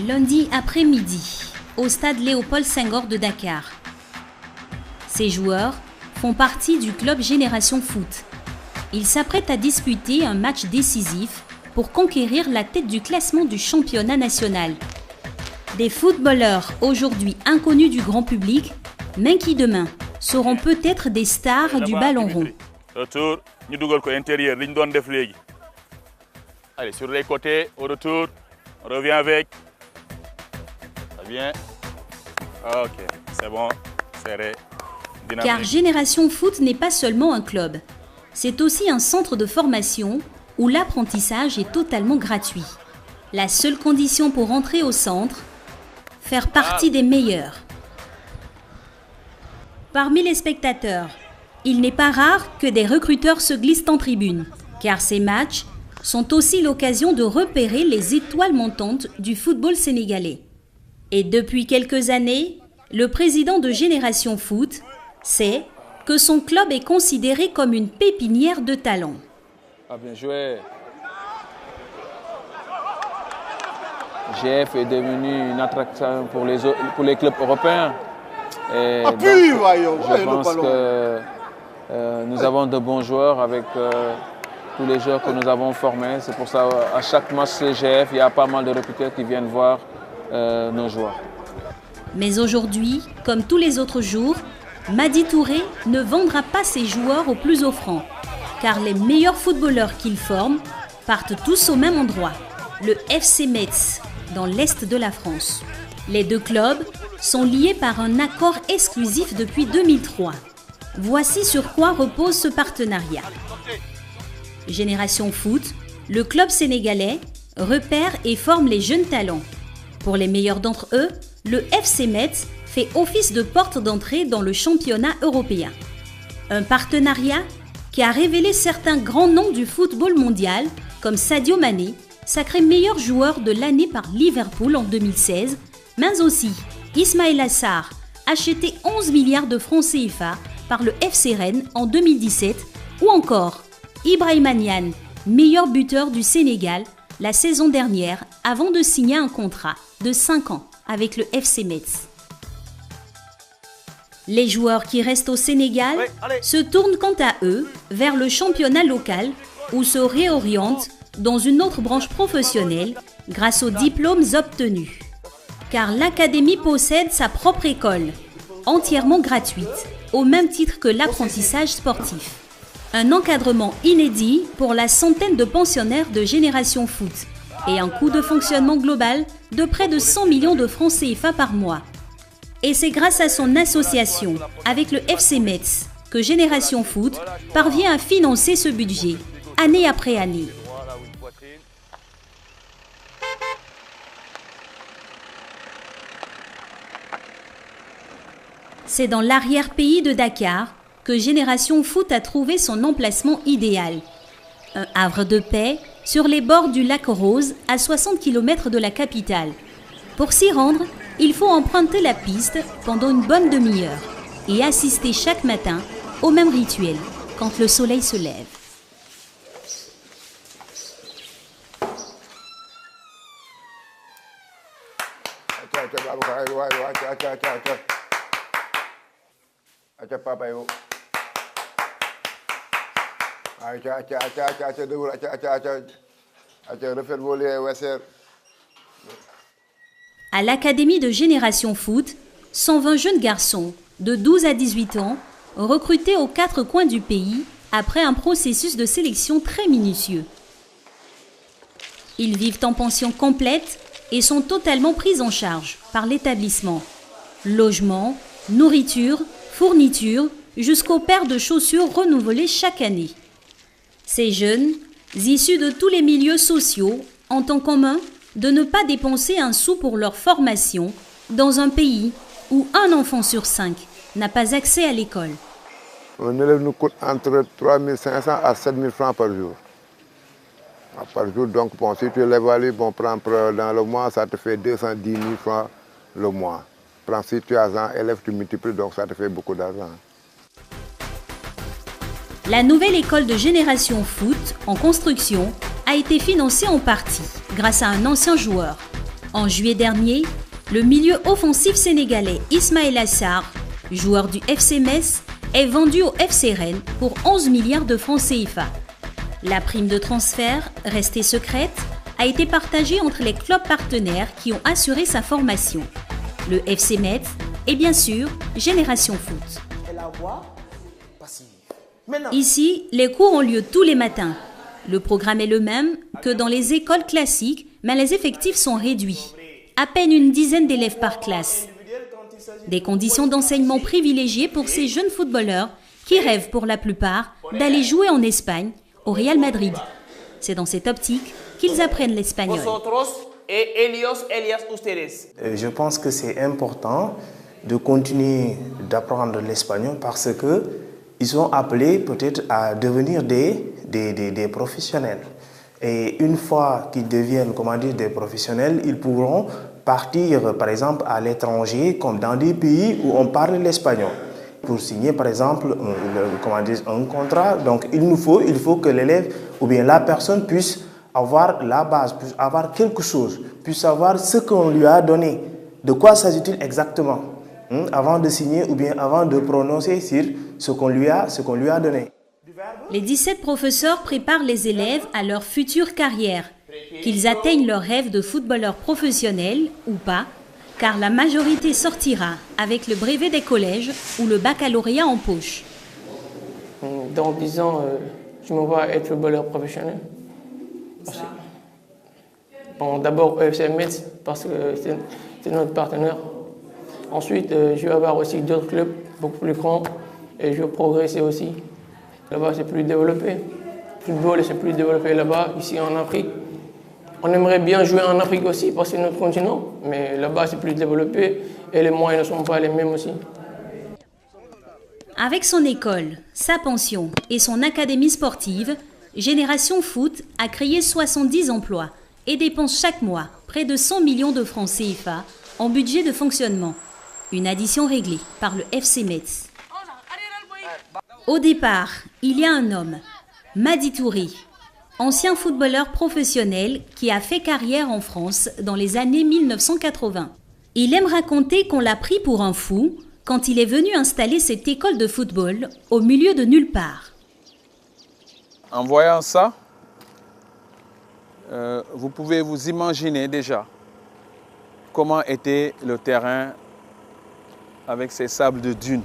Lundi après-midi, au stade Léopold Senghor de Dakar. Ces joueurs font partie du club Génération Foot. Ils s'apprêtent à disputer un match décisif pour conquérir la tête du classement du championnat national. Des footballeurs aujourd'hui inconnus du grand public, mais qui demain seront peut-être des stars du ballon rond. Retour, ñu dugal ko intérieur liñ doon def légui. Allez, sur les côtés, au retour, on revient avec. Ça vient. OK, c'est bon, serré. Dynamique. Car Génération Foot n'est pas seulement un club. C'est aussi un centre de formation où l'apprentissage est totalement gratuit. La seule condition pour entrer au centre, faire partie des meilleurs. Parmi les spectateurs, il n'est pas rare que des recruteurs se glissent en tribune, car ces matchs sont aussi l'occasion de repérer les étoiles montantes du football sénégalais. Et depuis quelques années, le président de Génération Foot sait que son club est considéré comme une pépinière de talents. Ah, bien joué. GF est devenu une attraction pour les clubs européens. Et donc, je pense que nous avons de bons joueurs avec tous les joueurs que nous avons formés. C'est pour ça qu'à chaque match CGF, il y a pas mal de recruteurs qui viennent voir nos joueurs. Mais aujourd'hui, comme tous les autres jours, Madi Touré ne vendra pas ses joueurs au plus offrant, car les meilleurs footballeurs qu'il forme partent tous au même endroit, le FC Metz, dans l'est de la France. Les deux clubs sont liés par un accord exclusif depuis 2003. Voici sur quoi repose ce partenariat. Génération Foot, le club sénégalais, repère et forme les jeunes talents. Pour les meilleurs d'entre eux, le FC Metz fait office de porte d'entrée dans le championnat européen. Un partenariat qui a révélé certains grands noms du football mondial, comme Sadio Mané, sacré meilleur joueur de l'année par Liverpool en 2016, mais aussi Ismaïla Sarr, acheté 11 milliards de francs CFA par le FC Rennes en 2017, ou encore Ibrahima Niane, meilleur buteur du Sénégal la saison dernière avant de signer un contrat de 5 ans avec le FC Metz. Les joueurs qui restent au Sénégal se tournent quant à eux vers le championnat local ou se réorientent dans une autre branche professionnelle grâce aux diplômes obtenus. Car l'académie possède sa propre école, entièrement gratuite, au même titre que l'apprentissage sportif. Un encadrement inédit pour la centaine de pensionnaires de Génération Foot et un coût de fonctionnement global de près de 100 millions de francs CFA par mois. Et c'est grâce à son association avec le FC Metz que Génération Foot parvient à financer ce budget, année après année. C'est dans l'arrière-pays de Dakar que Génération Foot a trouvé son emplacement idéal. Un havre de paix sur les bords du lac Rose à 60 km de la capitale. Pour s'y rendre, il faut emprunter la piste pendant une bonne demi-heure et assister chaque matin au même rituel quand le soleil se lève. À l'académie de Génération Foot, 120 jeunes garçons de 12 à 18 ans recrutés aux 4 coins du pays après un processus de sélection très minutieux. Ils vivent en pension complète et sont totalement pris en charge par l'établissement. Logement, nourriture, fourniture, jusqu'aux paires de chaussures renouvelées chaque année. Ces jeunes, issus de tous les milieux sociaux, ont en commun de ne pas dépenser un sou pour leur formation dans un pays où un enfant sur 5 n'a pas accès à l'école. Un élève nous coûte entre 3 500 à 7 000 francs par jour. Par jour, donc bon, si tu l'évalues, bon, dans le mois, ça te fait 210 000 francs le mois. Si tu as un élève, tu multiplies, donc ça te fait beaucoup d'argent. La nouvelle école de Génération Foot, en construction, a été financée en partie grâce à un ancien joueur, En juillet dernier, le milieu offensif sénégalais Ismaïla Sarr, joueur du FC Metz, est vendu au FC Rennes pour 11 milliards de francs CFA. La prime de transfert, restée secrète, a été partagée entre les clubs partenaires qui ont assuré sa formation. Le FC Metz et bien sûr Génération Foot. Ici, les cours ont lieu tous les matins. Le programme est le même que dans les écoles classiques, mais les effectifs sont réduits. À peine une dizaine d'élèves par classe. Des conditions d'enseignement privilégiées pour ces jeunes footballeurs qui rêvent pour la plupart d'aller jouer en Espagne, au Real Madrid. C'est dans cette optique qu'ils apprennent l'espagnol. Je pense que c'est important de continuer d'apprendre l'espagnol parce qu'ils sont appelés peut-être à devenir des professionnels. Et une fois qu'ils deviennent des professionnels, ils pourront partir par exemple à l'étranger comme dans des pays où on parle l'espagnol. Pour signer par exemple un contrat, donc il faut que l'élève ou bien la personne puisse avoir la base, puisse avoir quelque chose, puisse savoir ce qu'on lui a donné, de quoi s'agit-il exactement, avant de signer ou bien avant de prononcer sur ce qu'on lui a donné. Les 17 professeurs préparent les élèves à leur future carrière, qu'ils atteignent leur rêve de footballeur professionnel ou pas, car la majorité sortira avec le brevet des collèges ou le baccalauréat en poche. Dans 10 ans, je me vois être footballeur professionnel. D'abord FC Metz, parce que c'est notre partenaire. Ensuite, je vais avoir aussi d'autres clubs beaucoup plus grands et je vais progresser aussi. Là-bas, c'est plus développé. Le football, c'est plus développé là-bas, ici en Afrique. On aimerait bien jouer en Afrique aussi, parce que c'est notre continent. Mais là-bas, c'est plus développé et les moyens ne sont pas les mêmes aussi. Avec son école, sa pension et son académie sportive, Génération Foot a créé 70 emplois et dépense chaque mois près de 100 millions de francs CFA en budget de fonctionnement. Une addition réglée par le FC Metz. Au départ, il y a un homme, Madi Touré, ancien footballeur professionnel qui a fait carrière en France dans les années 1980. Il aime raconter qu'on l'a pris pour un fou quand il est venu installer cette école de football au milieu de nulle part. En voyant ça, vous pouvez vous imaginer déjà comment était le terrain avec ces sables de dunes.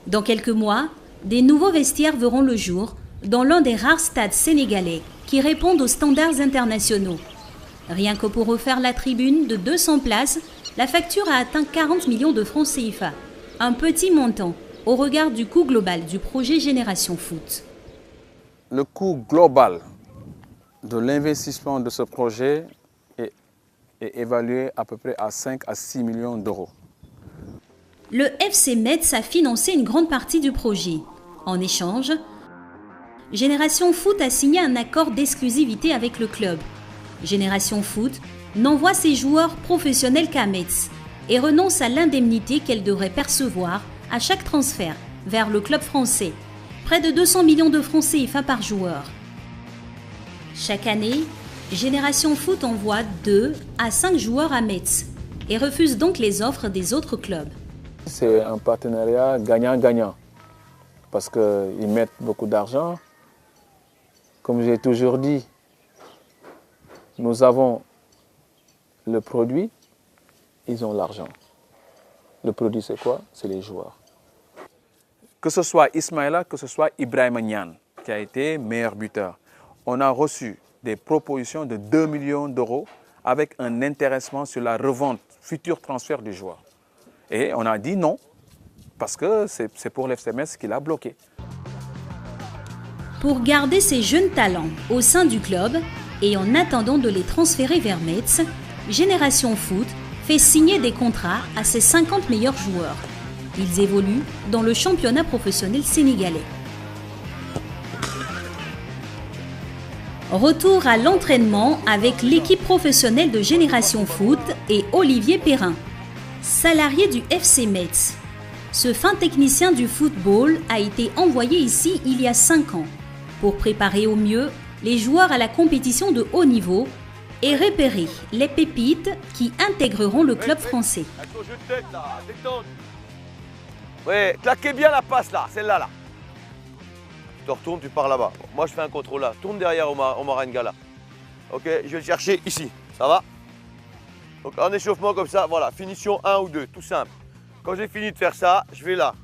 Dans quelques mois, des nouveaux vestiaires verront le jour dans l'un des rares stades sénégalais qui répondent aux standards internationaux. Rien que pour refaire la tribune de 200 places, la facture a atteint 40 millions de francs CFA. Un petit montant au regard du coût global du projet Génération Foot. Le coût global de l'investissement de ce projet est évalué à peu près à 5 à 6 millions d'euros. Le FC Metz a financé une grande partie du projet. En échange, Génération Foot a signé un accord d'exclusivité avec le club. Génération Foot n'envoie ses joueurs professionnels qu'à Metz et renonce à l'indemnité qu'elle devrait percevoir à chaque transfert vers le club français, près de 200 millions de francs CFA par joueur. Chaque année, Génération Foot envoie 2 à 5 joueurs à Metz et refuse donc les offres des autres clubs. C'est un partenariat gagnant-gagnant parce qu'ils mettent beaucoup d'argent. Comme j'ai toujours dit, nous avons le produit, ils ont l'argent. Le produit, c'est quoi? C'est les joueurs. Que ce soit Ismaïla, que ce soit Ibrahima Niane, qui a été meilleur buteur. On a reçu des propositions de 2 millions d'euros avec un intéressement sur la revente, futur transfert du joueur. Et on a dit non, parce que c'est pour l'FC Metz qui l'a bloqué. Pour garder ces jeunes talents au sein du club et en attendant de les transférer vers Metz, Génération Foot fait signer des contrats à ses 50 meilleurs joueurs. Ils évoluent dans le championnat professionnel sénégalais. Retour à l'entraînement avec l'équipe professionnelle de Génération Foot et Olivier Perrin, salarié du FC Metz. Ce fin technicien du football a été envoyé ici il y a 5 ans pour préparer au mieux les joueurs à la compétition de haut niveau et repérer les pépites qui intégreront le club français. Ouais, claquez bien la passe là, celle-là là. Tu te retournes, tu pars là-bas. Moi je fais un contrôle là. Tourne derrière Omar N'Gala. Ok, je vais le chercher ici. Ça va? Donc en échauffement comme ça, voilà, finition 1 ou 2, tout simple. Quand j'ai fini de faire ça, je vais là.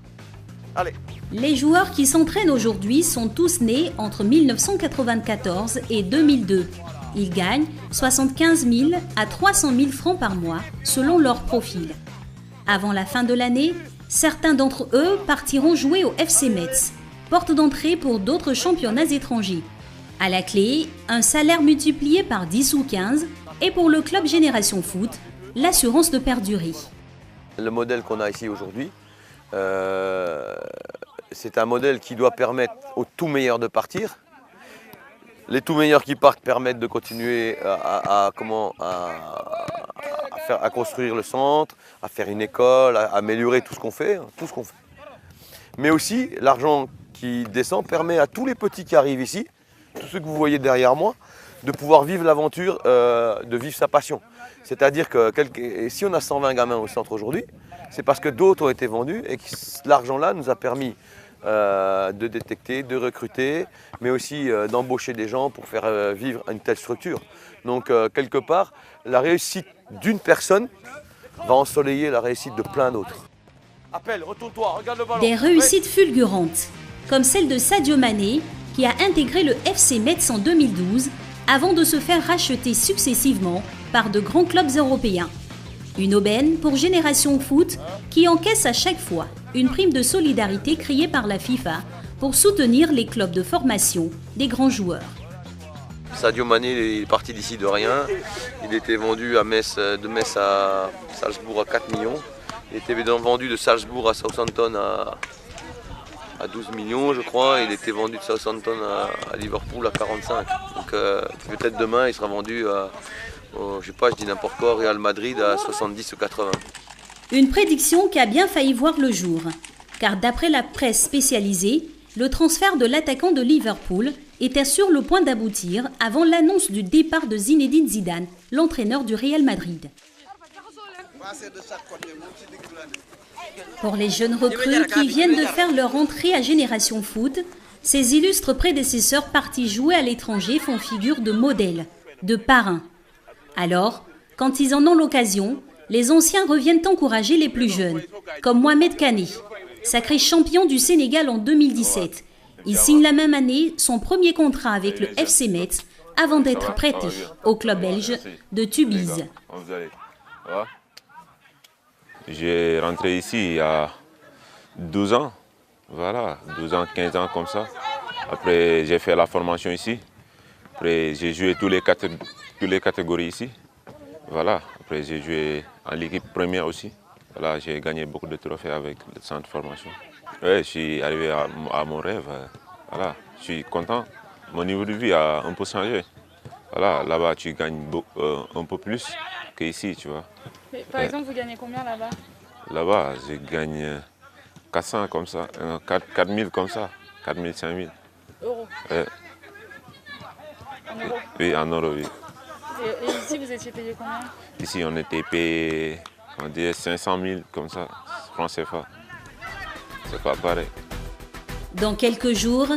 Allez. Les joueurs qui s'entraînent aujourd'hui sont tous nés entre 1994 et 2002. Ils gagnent 75 000 à 300 000 francs par mois selon leur profil. Avant la fin de l'année, certains d'entre eux partiront jouer au FC Metz, porte d'entrée pour d'autres championnats étrangers. À la clé, un salaire multiplié par 10 ou 15 et pour le club Génération Foot, l'assurance de perdurer. Le modèle qu'on a ici aujourd'hui, c'est un modèle qui doit permettre aux tout meilleurs de partir. Les tout meilleurs qui partent permettent de continuer à construire le centre, à faire une école, à améliorer tout ce qu'on fait, Mais aussi, l'argent qui descend permet à tous les petits qui arrivent ici, tous ceux que vous voyez derrière moi, de pouvoir vivre l'aventure, de vivre sa passion. C'est-à-dire que si on a 120 gamins au centre aujourd'hui, c'est parce que d'autres ont été vendus et que l'argent-là nous a permis de détecter, de recruter, mais aussi d'embaucher des gens pour faire vivre une telle structure. Donc quelque part, la réussite d'une personne va ensoleiller la réussite de plein d'autres. Appelle, retourne-toi, regarde le ballon. Des réussites fulgurantes, comme celle de Sadio Mané, qui a intégré le FC Metz en 2012, avant de se faire racheter successivement par de grands clubs européens. Une aubaine pour Génération Foot qui encaisse à chaque fois une prime de solidarité créée par la FIFA pour soutenir les clubs de formation des grands joueurs. Sadio Mané est parti d'ici de rien. Il était vendu de Metz à Salzbourg à 4 millions. Il était vendu de Salzbourg à Southampton à 12 millions, je crois. Il était vendu de Southampton à Liverpool à 45. Donc peut-être demain, il sera vendu à, je sais pas, je dis n'importe quoi, Real Madrid à 70 ou 80. Une prédiction qui a bien failli voir le jour. Car d'après la presse spécialisée, le transfert de l'attaquant de Liverpool était sur le point d'aboutir avant l'annonce du départ de Zinedine Zidane, l'entraîneur du Real Madrid. Pour les jeunes recrues qui viennent de faire leur entrée à Génération Foot, ces illustres prédécesseurs partis jouer à l'étranger font figure de modèles, de parrains. Alors, quand ils en ont l'occasion, les anciens reviennent encourager les plus jeunes, comme Mohamed Kane, sacré champion du Sénégal en 2017. Il signe la même année son premier contrat avec le FC Metz avant d'être prêté au club belge de Tubize. J'ai rentré ici il y a 12 ans, voilà, 12 ans, 15 ans comme ça. Après, j'ai fait la formation ici. Après, j'ai joué toutes les catégories ici. Voilà, après j'ai joué en l'équipe première aussi. Voilà, j'ai gagné beaucoup de trophées avec le centre de formation. Ouais, je suis arrivé à mon rêve. Voilà, je suis content. Mon niveau de vie a un peu changé. Voilà, là-bas, tu gagnes un peu plus qu'ici, tu vois. Mais, par exemple, vous gagnez combien là-bas? Là-bas, je gagne 400 comme ça, 4000 comme ça, 4000, 5000. Euros? En euros? Oui, en euros, oui. Et ici, vous étiez payé combien? Ici, on était payé, on dirait 500 000 comme ça, francs CFA. C'est pas pareil. Dans quelques jours,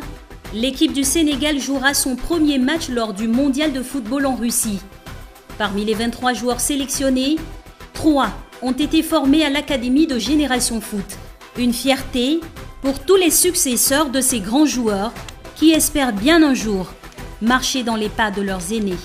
l'équipe du Sénégal jouera son premier match lors du mondial de football en Russie. Parmi les 23 joueurs sélectionnés, 3 ont été formés à l'Académie de Génération Foot. Une fierté pour tous les successeurs de ces grands joueurs qui espèrent bien un jour marcher dans les pas de leurs aînés.